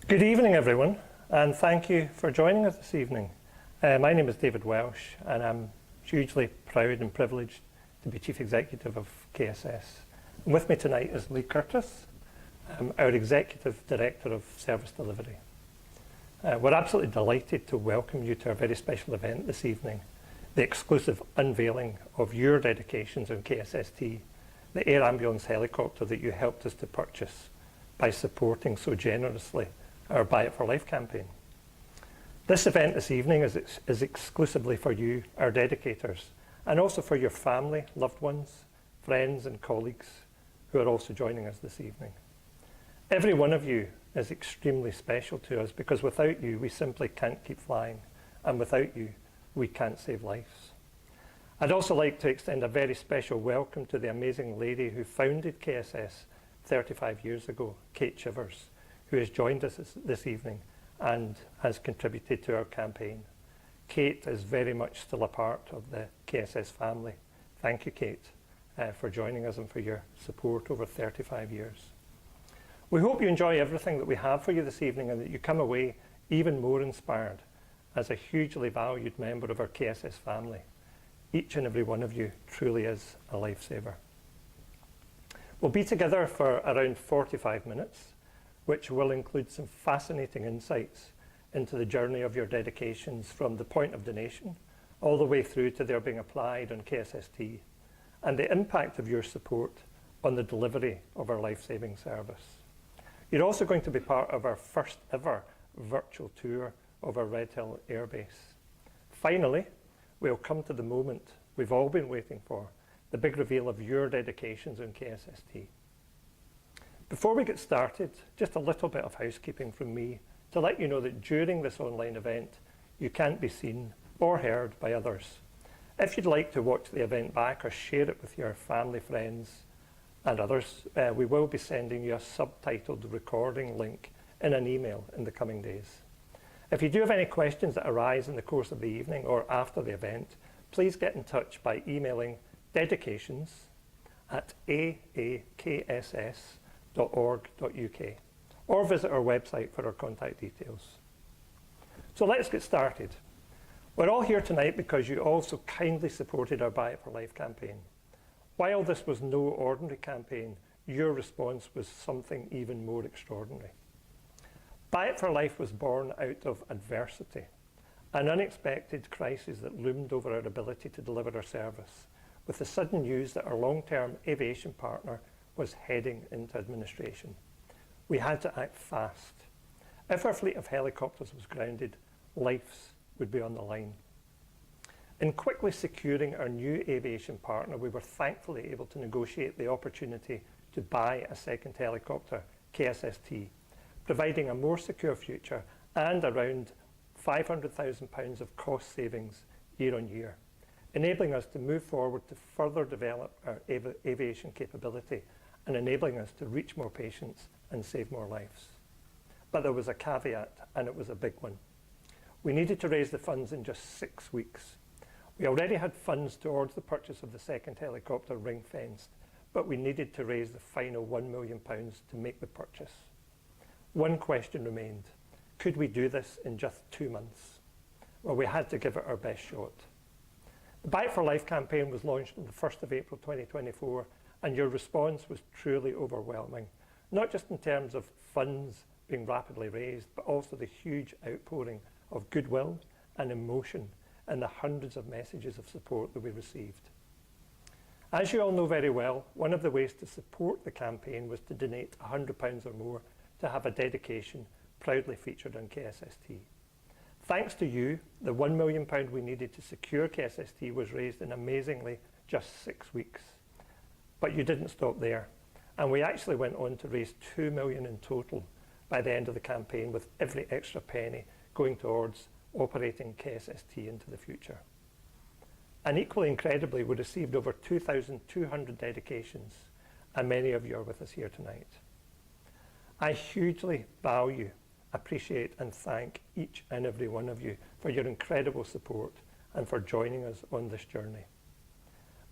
Good evening, everyone, and thank you for joining us this evening. My name is David Welch, and I'm hugely proud and privileged to be Chief Executive of KSS. And with me tonight is Leigh Curtis, our Executive Director of Service Delivery. We're absolutely delighted to welcome you to our very special event this evening, the exclusive unveiling of your dedications on KSST, the air ambulance helicopter that you helped us to purchase by supporting so generously our Buy It for Life campaign. This event this evening is exclusively for you, our dedicators, and also for your family, loved ones, friends and colleagues who are also joining us this evening. Every one of you is extremely special to us because without you we simply can't keep flying, and without you we can't save lives. I'd also like to extend a very special welcome to the amazing lady who founded KSS 35 years ago, Kate Chivers, who has joined us this evening and has contributed to our campaign. Kate is very much still a part of the KSS family. Thank you, Kate, for joining us and for your support over 35 years. We hope you enjoy everything that we have for you this evening and that you come away even more inspired as a hugely valued member of our KSS family. Each and every one of you truly is a lifesaver. We'll be together for around 45 minutes, which will include some fascinating insights into the journey of your dedications from the point of donation all the way through to their being applied on KSST, and the impact of your support on the delivery of our life-saving service. You're also going to be part of our first ever virtual tour of our Redhill airbase. Finally, we'll come to the moment we've all been waiting for, the big reveal of your dedications on KSST. Before we get started, just a little bit of housekeeping from me to let you know that during this online event, you can't be seen or heard by others. If you'd like to watch the event back or share it with your family, friends, and others, we will be sending you a subtitled recording link in an email in the coming days. If you do have any questions that arise in the course of the evening or after the event, please get in touch by emailing dedications@aakss.org.uk or visit our website for our contact details. So let's get started. We're all here tonight because you also kindly supported our Buy It for Life campaign. While this was no ordinary campaign, your response was something even more extraordinary. Buy It for Life was born out of adversity, an unexpected crisis that loomed over our ability to deliver our service, with the sudden news that our long-term aviation partner was heading into administration. We had to act fast. If our fleet of helicopters was grounded, lives would be on the line. In quickly securing our new aviation partner, we were thankfully able to negotiate the opportunity to buy a second helicopter, KSST, providing a more secure future and around £500,000 of cost savings year on year, enabling us to move forward to further develop our aviation capability and enabling us to reach more patients and save more lives. But there was a caveat, and it was a big one. We needed to raise the funds in just 6 weeks. We already had funds towards the purchase of the second helicopter ring-fenced, but we needed to raise the final £1 million to make the purchase. One question remained: could we do this in just 2 months? Well, we had to give it our best shot. The Buy It for Life campaign was launched on the 1st of April 2024, and your response was truly overwhelming, not just in terms of funds being rapidly raised, but also the huge outpouring of goodwill and emotion and the hundreds of messages of support that we received. As you all know very well, one of the ways to support the campaign was to donate £100 or more to have a dedication proudly featured on KSST. Thanks to you, the £1 million we needed to secure KSST was raised in amazingly just 6 weeks. But you didn't stop there, and we actually went on to raise £2 million in total by the end of the campaign, with every extra penny going towards operating KSST into the future. And equally incredibly, we received over 2,200 dedications, and many of you are with us here tonight. I hugely value, appreciate and thank each and every one of you for your incredible support and for joining us on this journey.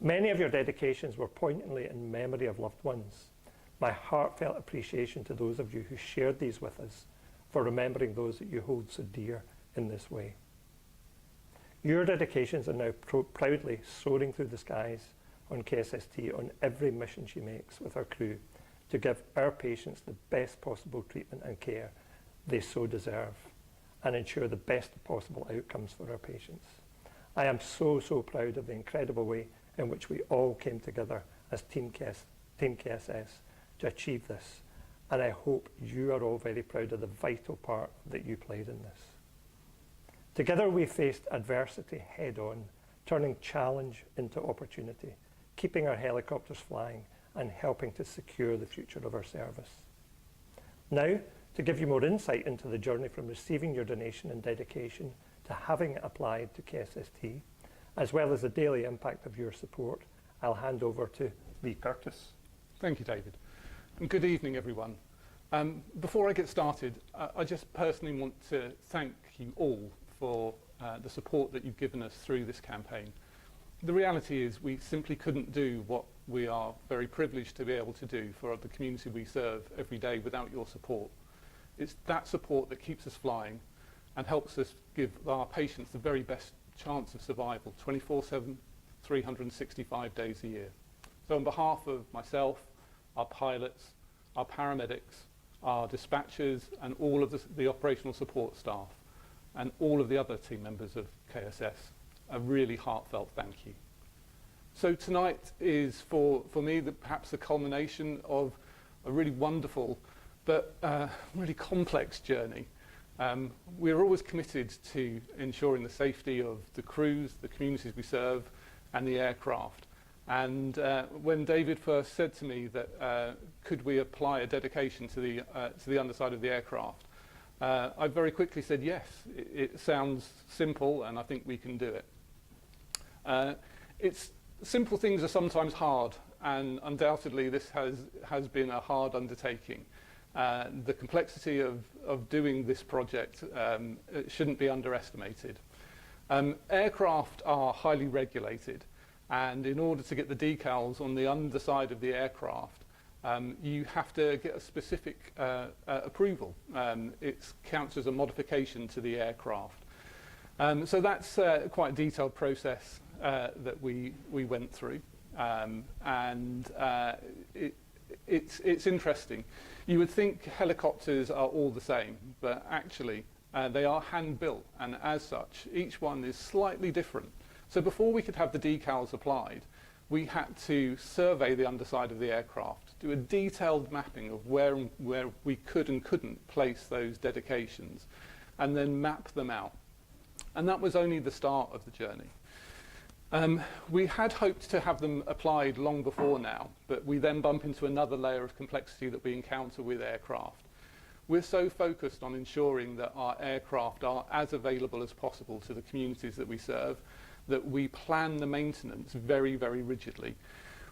Many of your dedications were poignantly in memory of loved ones. My heartfelt appreciation to those of you who shared these with us for remembering those that you hold so dear in this way. Your dedications are now proudly soaring through the skies on KSST on every mission she makes with her crew to give our patients the best possible treatment and care they so deserve and ensure the best possible outcomes for our patients. I am so proud of the incredible way in which we all came together as Team KSS to achieve this, and I hope you are all very proud of the vital part that you played in this. Together we faced adversity head on, turning challenge into opportunity, keeping our helicopters flying and helping to secure the future of our service. Now, to give you more insight into the journey from receiving your donation and dedication to having it applied to KSST, as well as the daily impact of your support, I'll hand over to Leigh Curtis. Thank you, David. And good evening, everyone. Before I get started, I just personally want to thank you all for the support that you've given us through this campaign. The reality is we simply couldn't do what we are very privileged to be able to do for the community we serve every day without your support. It's that support that keeps us flying and helps us give our patients the very best chance of survival 24/7, 365 days a year. So on behalf of myself, our pilots, our paramedics, our dispatchers and all of the operational support staff and all of the other team members of KSS, a really heartfelt thank you. So tonight is for me perhaps the culmination of a really wonderful but really complex journey. We're always committed to ensuring the safety of the crews, the communities we serve and the aircraft. And when David first said to me that could we apply a dedication to the underside of the aircraft, I very quickly said yes. It sounds simple and I think we can do it. Simple things are sometimes hard, and undoubtedly this has been a hard undertaking. The complexity of doing this project shouldn't be underestimated. Aircraft are highly regulated, and in order to get the decals on the underside of the aircraft, you have to get a specific approval. It counts as a modification to the aircraft. So that's quite a detailed process that we went through, and it's interesting. You would think helicopters are all the same, but actually they are hand-built, and as such, each one is slightly different. So before we could have the decals applied, we had to survey the underside of the aircraft, do a detailed mapping of where we could and couldn't place those dedications, and then map them out. And that was only the start of the journey. We had hoped to have them applied long before now, but we then bump into another layer of complexity that we encounter with aircraft. We're so focused on ensuring that our aircraft are as available as possible to the communities that we serve that we plan the maintenance very, very rigidly.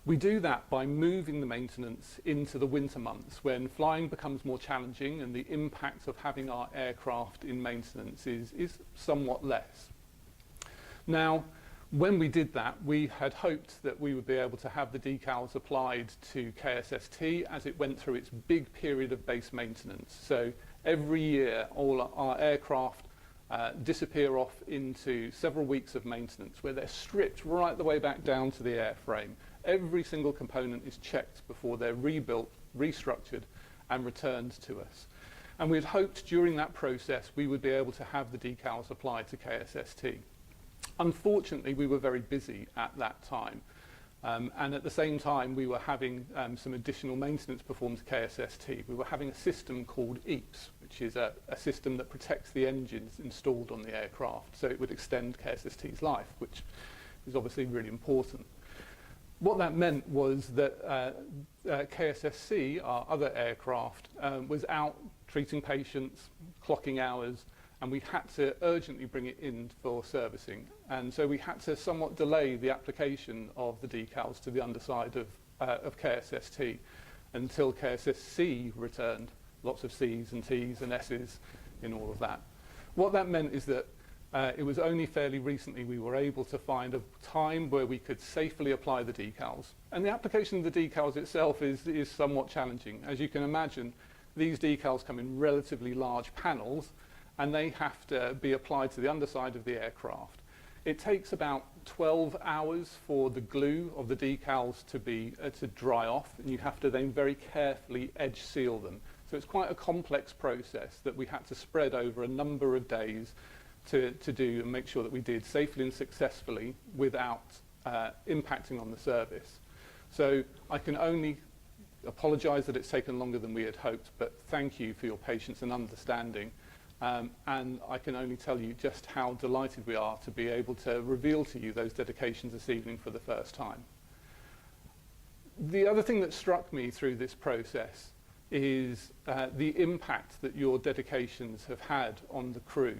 We do that by moving the maintenance into the winter months when flying becomes more challenging and the impact of having our aircraft in maintenance is somewhat less. Now, when we did that, we had hoped that we would be able to have the decals applied to KSST as it went through its big period of base maintenance. So every year, all our aircraft disappear off into several weeks of maintenance where they're stripped right the way back down to the airframe. Every single component is checked before they're rebuilt, restructured, and returned to us. And we had hoped during that process we would be able to have the decals applied to KSST. Unfortunately, we were very busy at that time. And at the same time, we were having some additional maintenance performed to KSST. We were having a system called EAPS, which is a system that protects the engines installed on the aircraft. So it would extend KSST's life, which is obviously really important. What that meant was that KSSC, our other aircraft, was out treating patients, clocking hours, and we had to urgently bring it in for servicing. And so we had to somewhat delay the application of the decals to the underside of KSST until KSSC returned. Lots of C's and T's and S's in all of that. What that meant is that it was only fairly recently we were able to find a time where we could safely apply the decals. And the application of the decals itself is somewhat challenging. As you can imagine, These decals come in relatively large panels, and they have to be applied to the underside of the aircraft. It takes about 12 hours for the glue of the decals to dry off, and you have to then very carefully edge seal them. So it's quite a complex process that we had to spread over a number of days to do and make sure that we did safely and successfully without impacting on the service. So I can only apologise that it's taken longer than we had hoped, but thank you for your patience and understanding. And I can only tell you just how delighted we are to be able to reveal to you those dedications this evening for the first time. The other thing that struck me through this process is the impact that your dedications have had on the crew.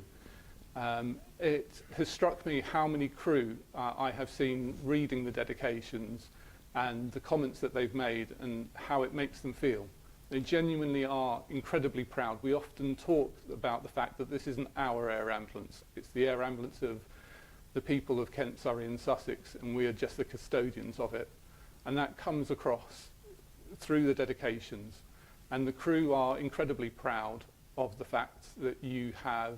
It has struck me how many crew I have seen reading the dedications and the comments that they've made and how it makes them feel. They genuinely are incredibly proud. We often talk about the fact that this isn't our air ambulance. It's the air ambulance of the people of Kent, Surrey and Sussex, and we are just the custodians of it. And that comes across through the dedications. And the crew are incredibly proud of the fact that you have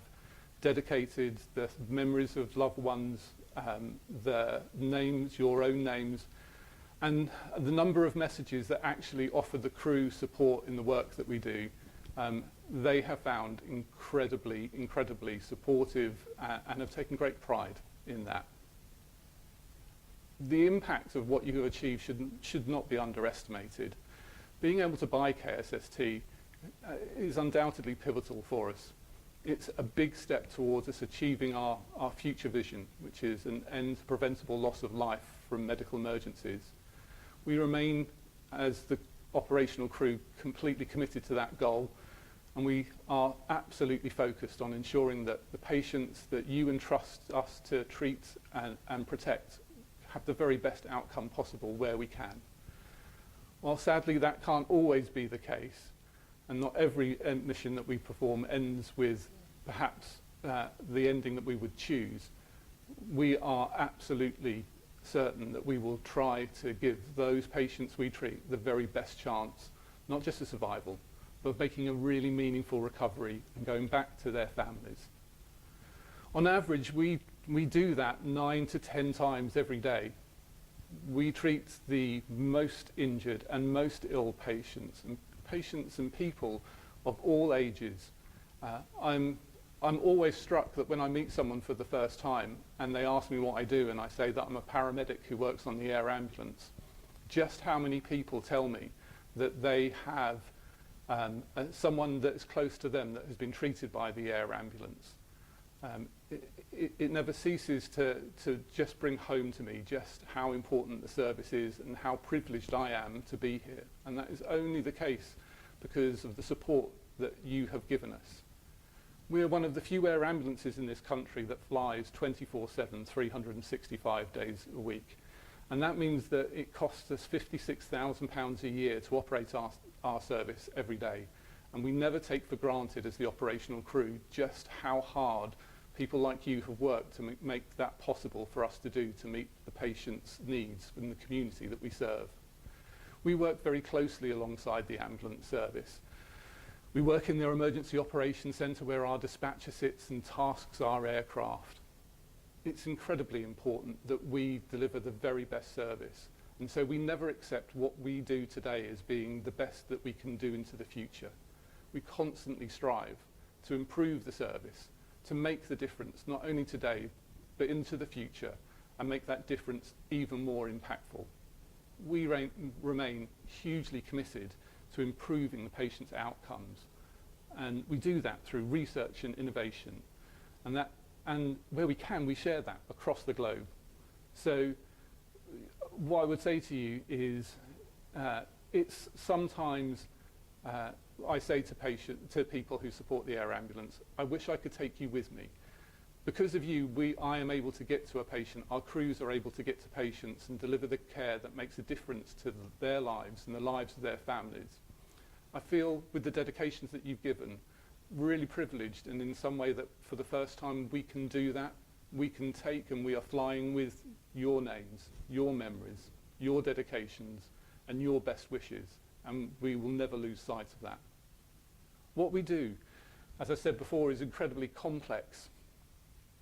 dedicated the memories of loved ones, the names, your own names, and the number of messages that actually offer the crew support in the work that we do. They have found incredibly, incredibly supportive and have taken great pride in that. The impact of what you have achieved should not be underestimated. Being able to buy KSST is undoubtedly pivotal for us. It's a big step towards us achieving our future vision, which is an end to preventable loss of life from medical emergencies. We remain, as the operational crew, completely committed to that goal, and we are absolutely focused on ensuring that the patients that you entrust us to treat and protect have the very best outcome possible where we can. While sadly that can't always be the case, and not every mission that we perform ends with perhaps the ending that we would choose, we are absolutely certain that we will try to give those patients we treat the very best chance, not just of survival, but making a really meaningful recovery and going back to their families. On average, we do that 9 to 10 times every day. We treat the most injured and most ill patients and people of all ages. I'm always struck that when I meet someone for the first time and they ask me what I do and I say that I'm a paramedic who works on the air ambulance, just how many people tell me that they have someone that's close to them that has been treated by the air ambulance. It never ceases to just bring home to me just how important the service is and how privileged I am to be here. And that is only the case because of the support that you have given us. We are one of the few air ambulances in this country that flies 24/7, 365 days a week. And that means that it costs us £56,000 a year to operate our service every day. And we never take for granted as the operational crew just how hard people like you have worked to make that possible for us to do to meet the patients' needs in the community that we serve. We work very closely alongside the ambulance service. We work in their emergency operations centre where our dispatcher sits and tasks our aircraft. It's incredibly important that we deliver the very best service. And so we never accept what we do today as being the best that we can do into the future. We constantly strive to improve the service, to make the difference, not only today, but into the future, and make that difference even more impactful. We remain hugely committed to improving the patient's outcomes. And we do that through research and innovation. And where we can, we share that across the globe. So what I would say to you is it's sometimes, I say to people who support the air ambulance, I wish I could take you with me. Because of you, I am able to get to a patient, our crews are able to get to patients and deliver the care that makes a difference to their lives and the lives of their families. I feel with the dedications that you've given, really privileged, and in some way that for the first time we can do that. We can take and we are flying with your names, your memories, your dedications and your best wishes, and we will never lose sight of that. What we do, as I said before, is incredibly complex.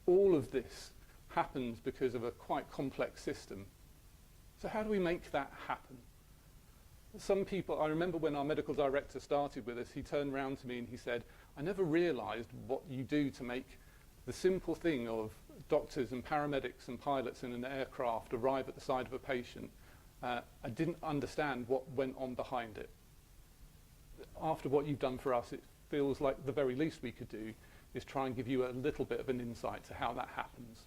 All of this happens because of a quite complex system. So how do we make that happen? Some people, I remember when our medical director started with us, he turned around to me and he said, I never realised what you do to make the simple thing of doctors and paramedics and pilots in an aircraft arrive at the side of a patient. I didn't understand what went on behind it. After what you've done for us, it feels like the very least we could do is try and give you a little bit of an insight to how that happens.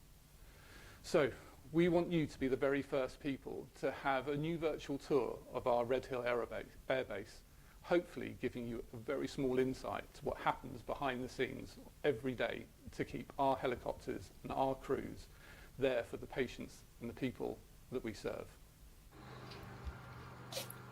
So we want you to be the very first people to have a new virtual tour of our Redhill airbase, hopefully giving you a very small insight to what happens behind the scenes every day to keep our helicopters and our crews there for the patients and the people that we serve.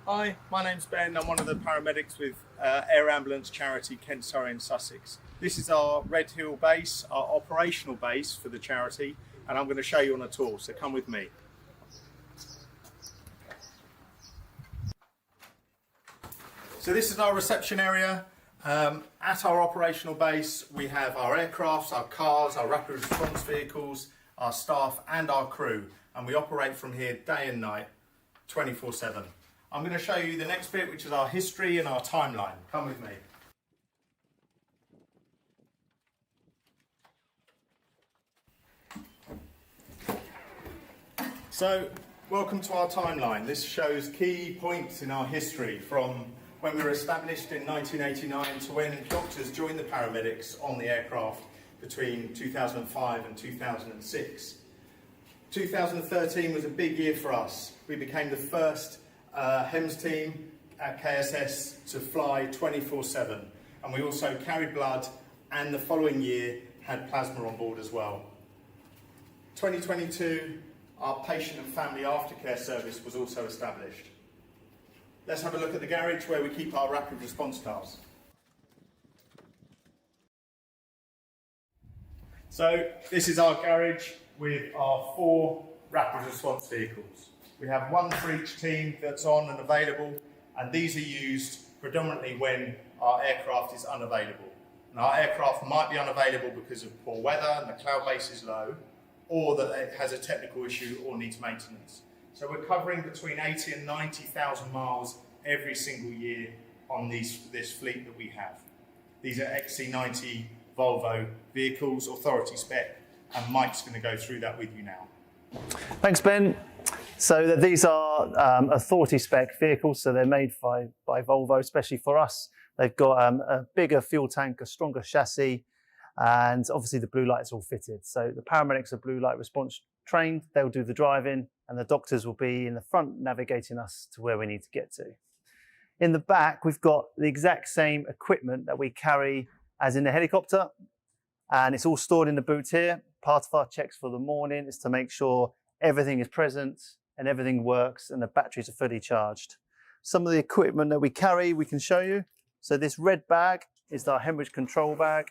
Hi, my name's Ben. I'm one of the paramedics with air ambulance charity Kent, Surrey and Sussex. This is our Redhill base, our operational base for the charity, and I'm going to show you on a tour, so come with me. So this is our reception area. At our operational base, we have our aircrafts, our cars, our rapid response vehicles, our staff and our crew, and we operate from here day and night, 24/7. I'm going to show you the next bit, which is our history and our timeline. Come with me. So, welcome to our timeline. This shows key points in our history from when we were established in 1989 to when doctors joined the paramedics on the aircraft between 2005 and 2006. 2013 was a big year for us. We became the first HEMS team at KSS to fly 24/7, and we also carried blood, and the following year had plasma on board as well. 2022, our patient and family aftercare service was also established. Let's have a look at the garage where we keep our rapid response cars. So this is our garage with our 4 rapid response vehicles. We have one for each team that's on and available, and these are used predominantly when our aircraft is unavailable. And our aircraft might be unavailable because of poor weather and the cloud base is low, or that it has a technical issue or needs maintenance. So we're covering between 80 and 90,000 miles every single year on this fleet that we have. These are XC90 Volvo vehicles, authority spec, and Mike's going to go through that with you now. Thanks, Ben. So these are authority spec vehicles, so they're made by Volvo, especially for us. They've got a bigger fuel tank, a stronger chassis, and obviously the blue lights all fitted. So the paramedics are blue light response trained, they'll do the driving, and the doctors will be in the front navigating us to where we need to get to. In the back, we've got the exact same equipment that we carry as in the helicopter, and it's all stored in the boot here. Part of our checks for the morning is to make sure everything is present and everything works and the batteries are fully charged. Some of the equipment that we carry, we can show you. So this red bag is our hemorrhage control bag.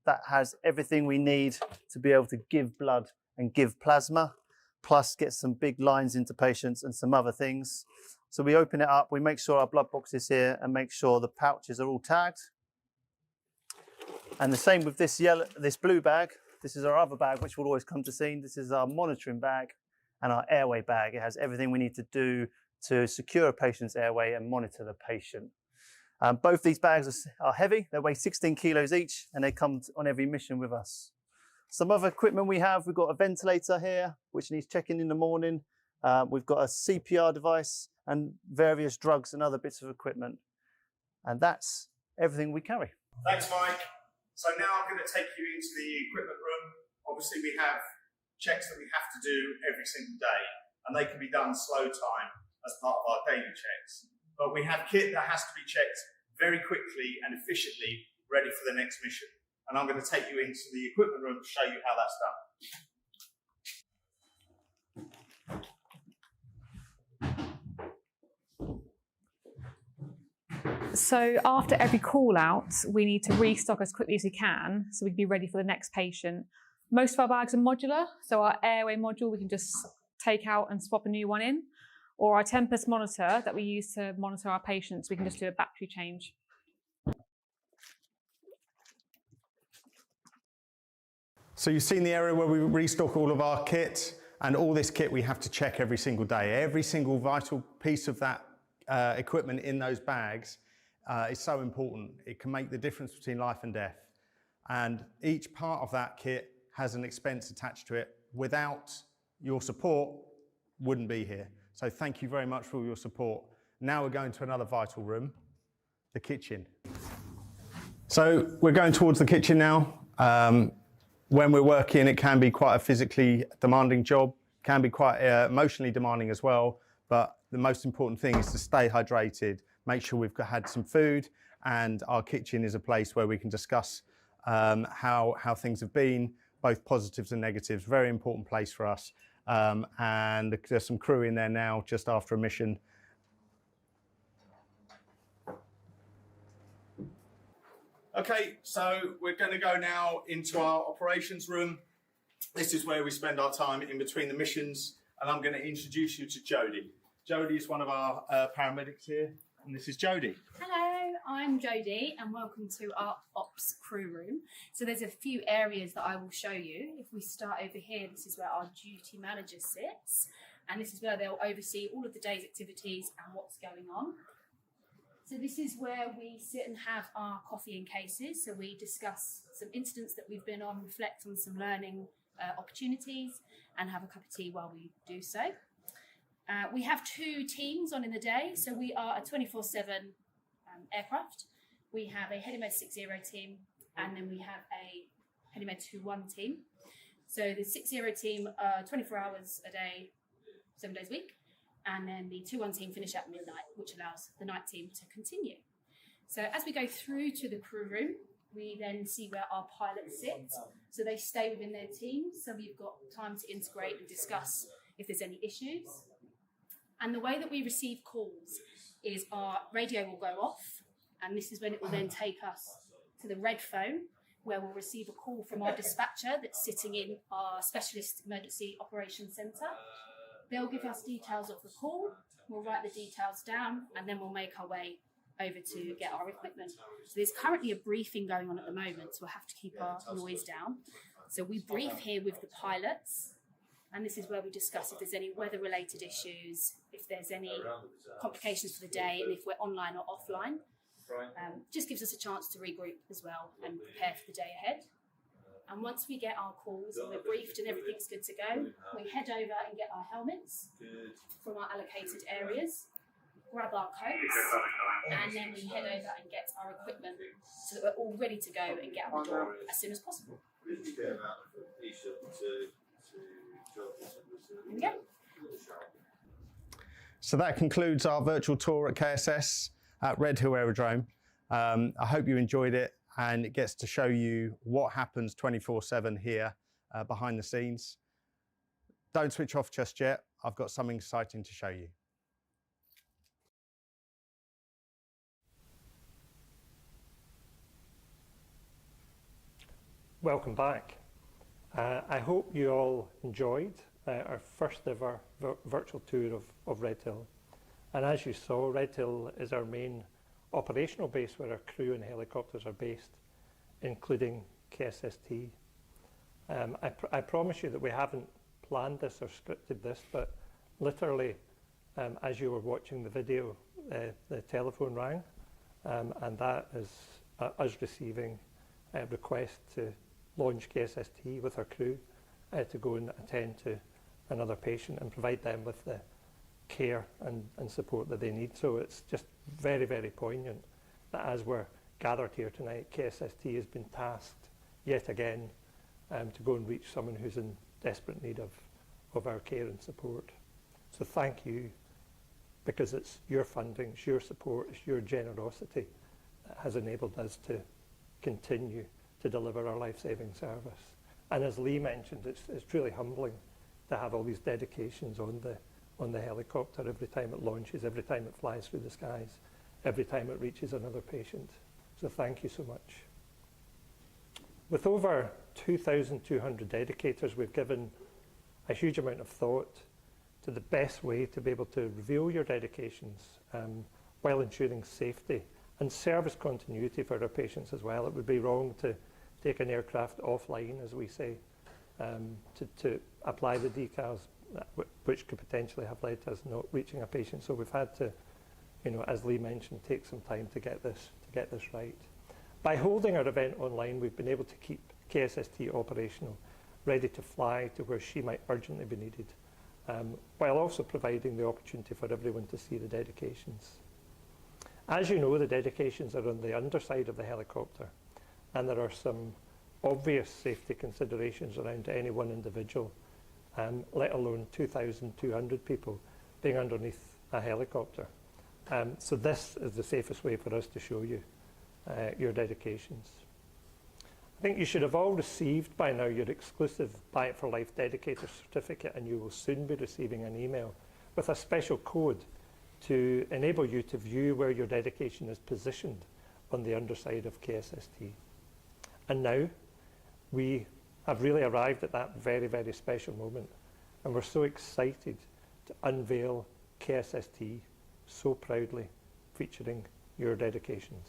That has everything we need to be able to give blood and give plasma, plus get some big lines into patients and some other things. So we open it up, we make sure our blood box is here and make sure the pouches are all tagged. And the same with this blue bag. This is our other bag, which will always come to scene. This is our monitoring bag and our airway bag. It has everything we need to do to secure a patient's airway and monitor the patient. Both these bags are heavy. They weigh 16 kilos each, and they come on every mission with us. Some other equipment we've got a ventilator here, which needs checking in the morning. We've got a CPR device and various drugs and other bits of equipment. And that's everything we carry. Thanks, Mike. So now I'm going to take you into the equipment room. Obviously, we have checks that we have to do every single day, and they can be done slow time as part of our daily checks. But we have kit that has to be checked very quickly and efficiently, ready for the next mission. And I'm going to take you into the equipment room to show you how that's done. So after every call out, we need to restock as quickly as we can so we can be ready for the next patient. Most of our bags are modular, so our airway module we can just take out and swap a new one in, or our Tempest monitor that we use to monitor our patients, we can just do a battery change. So you've seen the area where we restock all of our kit, and all this kit we have to check every single day. Every single vital piece of that equipment in those bags is so important. It can make the difference between life and death. And each part of that kit has an expense attached to it. Without your support, wouldn't be here. So thank you very much for all your support. Now we're going to another vital room, the kitchen. So we're going towards the kitchen now. When we're working, it can be quite a physically demanding job, can be quite emotionally demanding as well. But the most important thing is to stay hydrated, make sure we've had some food, and our kitchen is a place where we can discuss how things have been, both positives and negatives. Very important place for us. And there's some crew in there now just after a mission. Okay, so we're going to go now into our operations room. This is where we spend our time in between the missions, and I'm going to introduce you to Jodie. Jodie is one of our paramedics here, and this is Jodie. Hello, I'm Jodie, and welcome to our ops crew room. So there's a few areas that I will show you. If we start over here, this is where our duty manager sits, and this is where they'll oversee all of the day's activities and what's going on. So this is where we sit and have our coffee in cases. So we discuss some incidents that we've been on, reflect on some learning opportunities, and have a cup of tea while we do so. We have two teams on in the day. So we are a 24/7 aircraft. We have a HeliMed 60 team, and then we have a HeliMed 21 team. So the 60 team are 24 hours a day, 7 days a week. And then the 2-1 team finish at midnight, which allows the night team to continue. So as we go through to the crew room, we then see where our pilots sit. So they stay within their teams. So we've got time to integrate and discuss if there's any issues. And the way that we receive calls is our radio will go off. And this is when it will then take us to the red phone, where we'll receive a call from our dispatcher that's sitting in our specialist emergency operations centre. They'll give us details of the call, we'll write the details down, and then we'll make our way over to get our equipment. So there's currently a briefing going on at the moment, so we'll have to keep our noise down. So we brief here with the pilots, and this is where we discuss if there's any weather-related issues, if there's any complications for the day, and if we're online or offline. Just gives us a chance to regroup as well and prepare for the day ahead. And once we get our calls and we're briefed and everything's good to go, we head over and get our helmets from our allocated areas, grab our coats, and then we head over and get our equipment so that we're all ready to go and get out the door as soon as possible. Here we go. So that concludes our virtual tour at KSS at Redhill Aerodrome. I hope you enjoyed it, and it gets to show you what happens 24/7 here behind the scenes. Don't switch off just yet. I've got something exciting to show you. Welcome back. I hope you all enjoyed our first ever virtual tour of Redhill. And as you saw, Redhill is our main operational base where our crew and helicopters are based, including KSST. I promise you that we haven't planned this or scripted this, but literally, as you were watching the video, the telephone rang, and that is us receiving a request to launch KSST with our crew to go and attend to another patient and provide them with the care and support that they need. So it's just very, very poignant that as we're gathered here tonight, KSST has been tasked yet again to go and reach someone who's in desperate need of our care and support. So thank you, because it's your funding, it's your support, it's your generosity that has enabled us to continue to deliver our life-saving service. And as Leigh mentioned, it's truly humbling to have all these dedications on the helicopter every time it launches, every time it flies through the skies, every time it reaches another patient. So thank you so much. With over 2,200 dedicators, we've given a huge amount of thought to the best way to be able to reveal your dedications while ensuring safety and service continuity for our patients as well. It would be wrong to take an aircraft offline, as we say, to apply the decals, which could potentially have led to us not reaching a patient. So we've had to, as Leigh mentioned, take some time to get this right. By holding our event online, we've been able to keep KSST operational, ready to fly to where she might urgently be needed, while also providing the opportunity for everyone to see the dedications. As you know, the dedications are on the underside of the helicopter, and there are some obvious safety considerations around any one individual, let alone 2,200 people being underneath a helicopter. So this is the safest way for us to show you your dedications. I think you should have all received by now your exclusive Buy It for Life Dedicator certificate, and you will soon be receiving an email with a special code to enable you to view where your dedication is positioned on the underside of KSST. And now we have really arrived at that very, very special moment, and we're so excited to unveil KSST so proudly, featuring your dedications.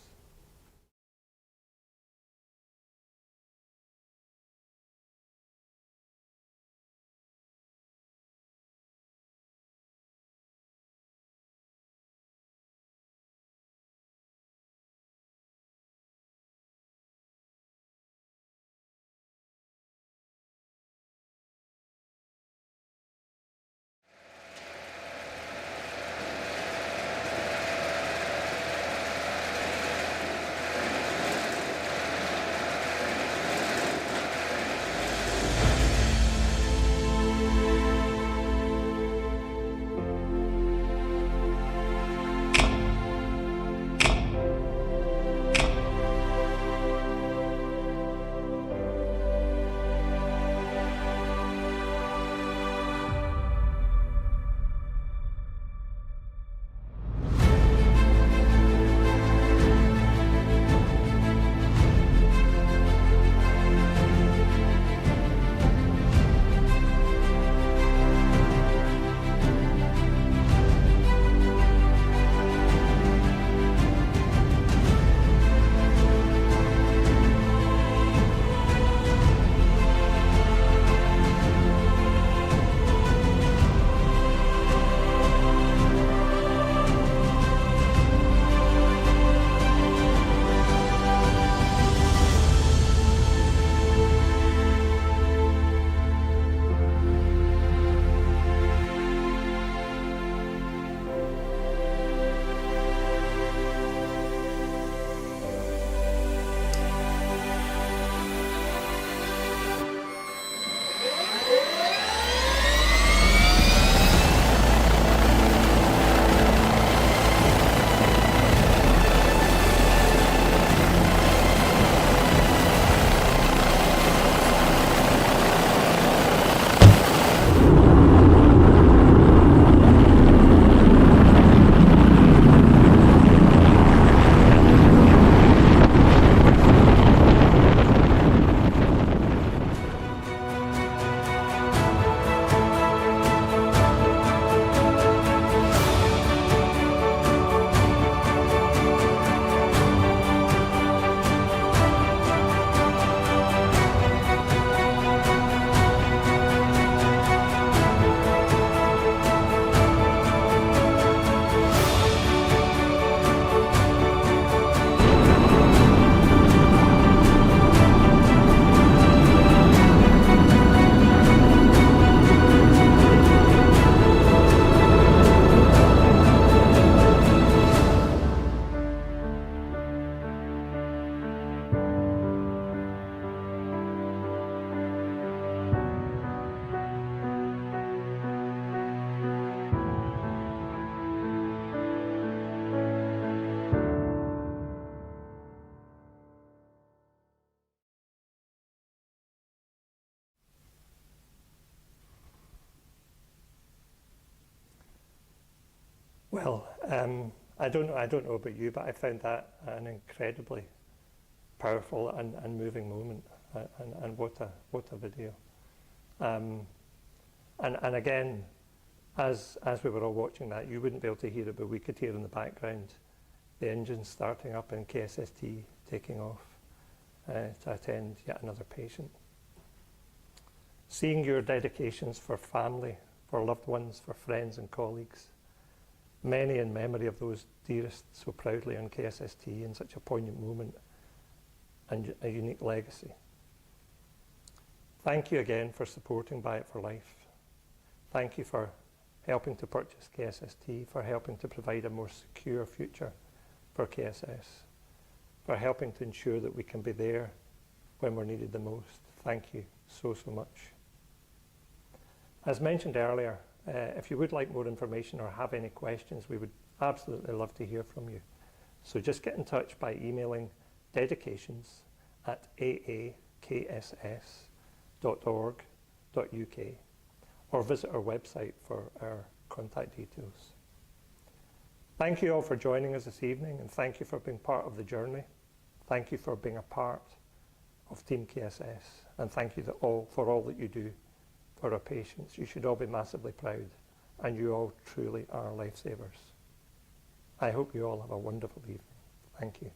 Well, I don't know about you, but I found that an incredibly powerful and moving moment, and what a video. And again, as we were all watching that, you wouldn't be able to hear it, but we could hear in the background the engines starting up and KSST taking off. to attend yet another patient. Seeing your dedications for family, for loved ones, for friends and colleagues, many in memory of those dearest so proudly on KSST in such a poignant moment and a unique legacy. Thank you again for supporting Buy It for Life. Thank you for helping to purchase KSST, for helping to provide a more secure future for KSS, for helping to ensure that we can be there when we're needed the most. Thank you so much. As mentioned earlier, if you would like more information or have any questions, we would absolutely love to hear from you. So just get in touch by emailing dedications@aakss.org.uk or visit our website for our contact details. Thank you all for joining us this evening, and thank you for being part of the journey. Thank you for being a part of Team KSS, and thank you for all that you do for our patients. You should all be massively proud, and you all truly are lifesavers. I hope you all have a wonderful evening. Thank you.